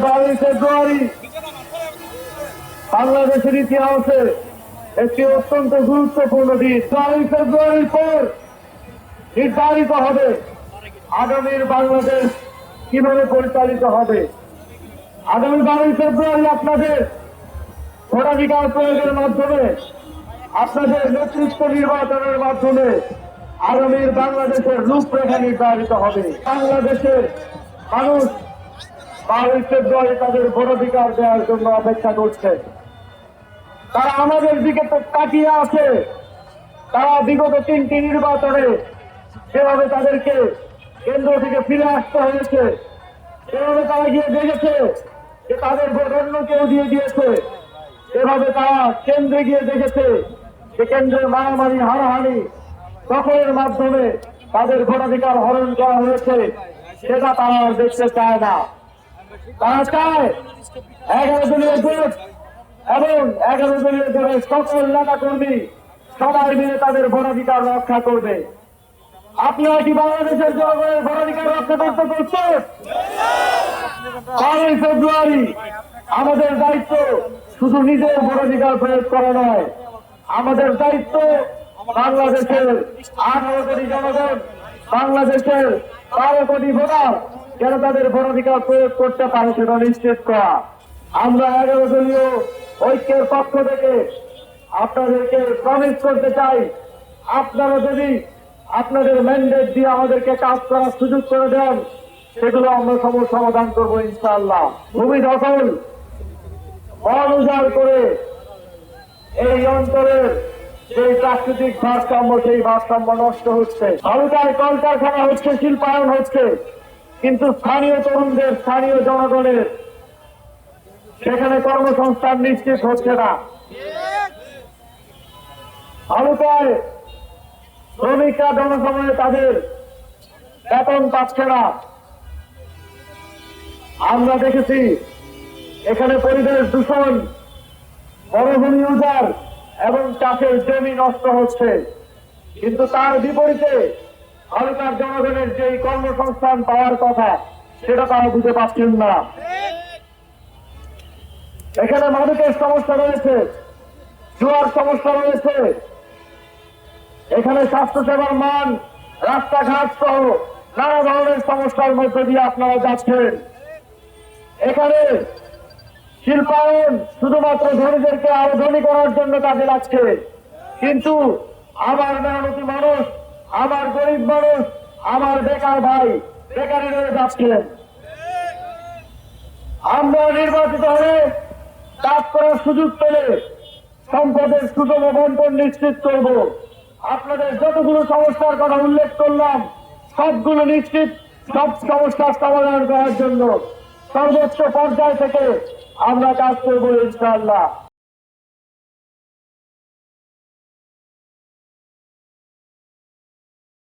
12ই ফেব্রুয়ারি বাংলাদেশের ইতিহাসে একটি অত্যন্ত গুরুত্বপূর্ণ দিন। 12ই ফেব্রুয়ারির পর নির্ধারিত হবে আগামীর বাংলাদেশ কিভাবে পরিচালিত হবে। আগামী 12ই ফেব্রুয়ারি আপনাদের ভোটাধিকার প্রয়োগের মাধ্যমে, আপনাদের নেতৃত্ব নির্বাচনের মাধ্যমে আগামীর বাংলাদেশের রূপরেখা নির্ধারিত হবে। বাংলাদেশের মানুষ 12ই ফেব্রুয়ারি তাদের ভোটাধিকার দেওয়ার জন্য অপেক্ষা করছে। তারা আমাদের দিকে তো তাকিয়ে আছে। তারা বিগত 3টি নির্বাচনে যেভাবে তাদেরকে কেন্দ্র থেকে ফিরে আসতে হয়েছে, সেভাবে তারা গিয়ে দেখেছে যে তাদের ভোট অন্য কেউ দিয়ে দিয়েছে। এভাবে তারা কেন্দ্রে গিয়ে দেখেছে যে কেন্দ্রের মারামারি, হানাহানি, দখলের মাধ্যমে তাদের ভোটাধিকার হরণ করা হয়েছে। সেটা তারা দেখতে চায় না। তারা চায় 11 দলীয় জোট এবং 11 দলীয় জোটের সকল নেতা কর্মী সবাই মিলে তাদের ভোটাধিকার রক্ষা করবে। আপনারা কি বাংলাদেশের জনগণের ভোটাধিকার রক্ষা করতে করছেন? 12ই ফেব্রুয়ারি আমাদের দায়িত্ব শুধু নিজের ভোটাধিকার প্রয়োগ করা নয়, আমাদের দায়িত্ব বাংলাদেশের 18 কোটি জনগণ, বাংলাদেশের 12 কোটি ভোটার যেন তাদের ভোটাধিকার প্রয়োগ করতে পারে সেটা নিশ্চিত করা। আমরা 11 দলীয় ঐক্যের পক্ষ থেকে আপনাদেরকে প্রমিস করতে চাই, আপনারা যদি আপনাদের ম্যান্ডেট দিয়ে আমাদেরকে কাজ করার সুযোগ করে দেন, সেগুলো আমরা সমস্যা সমাধান করবো ইনশাআল্লাহ। ভূমি দখল, বন উজাড় করে এই অঞ্চলের সেই প্রাকৃতিক ভারসাম্য, সেই ভারসাম্য নষ্ট হচ্ছে। ভারতায় কলকারখানা হচ্ছে, শিল্পায়ন হচ্ছে, কিন্তু স্থানীয় তরুণদের, স্থানীয় জনগণের সেখানে কর্মসংস্থান নিশ্চিত হচ্ছে না। ভারতায় শ্রমিকরা জনসময়ে তাদের বেতন পাচ্ছে না। আমরা দেখেছি এখানে পরিবেশ দূষণ, বনভূমি উজাড় এবং চাষের জমি নষ্ট হচ্ছে, কিন্তু তার বিপরীতে ভারতের জনগণের যে কর্মসংস্থান পাওয়ার কথা সেটা তারা বুঝতে পারছেন না। এখানে মাদকের সমস্যা রয়েছে, জুয়ার সমস্যা রয়েছে, এখানে স্বাস্থ্যসেবার মান, রাস্তাঘাট সহ নানা ধরনের সমস্যার মধ্যে দিয়ে আপনারা যাচ্ছেন। এখানে শিল্পায়ন শুধুমাত্র ধনীদেরকে আরো ধনী করার জন্য কাজে লাগছে, কিন্তু আমার মেহনতি মানুষ, আমার গরিব মানুষ, আমার বেকার ভাই বেকারি রয়ে যাচ্ছেন। আমরা নির্বাচিত হলে কাজ করার সুযোগ পেলে সম্পদের সুষম বন্টন নিশ্চিত করব। আপনাদের যতগুলো সমস্যার কথা উল্লেখ করলাম সবগুলো নিশ্চিত, সব সমস্যার সমাধান করার জন্য সর্বোচ্চ পর্যায় থেকে আমরা কাজ করবো ইনশাআল্লাহ।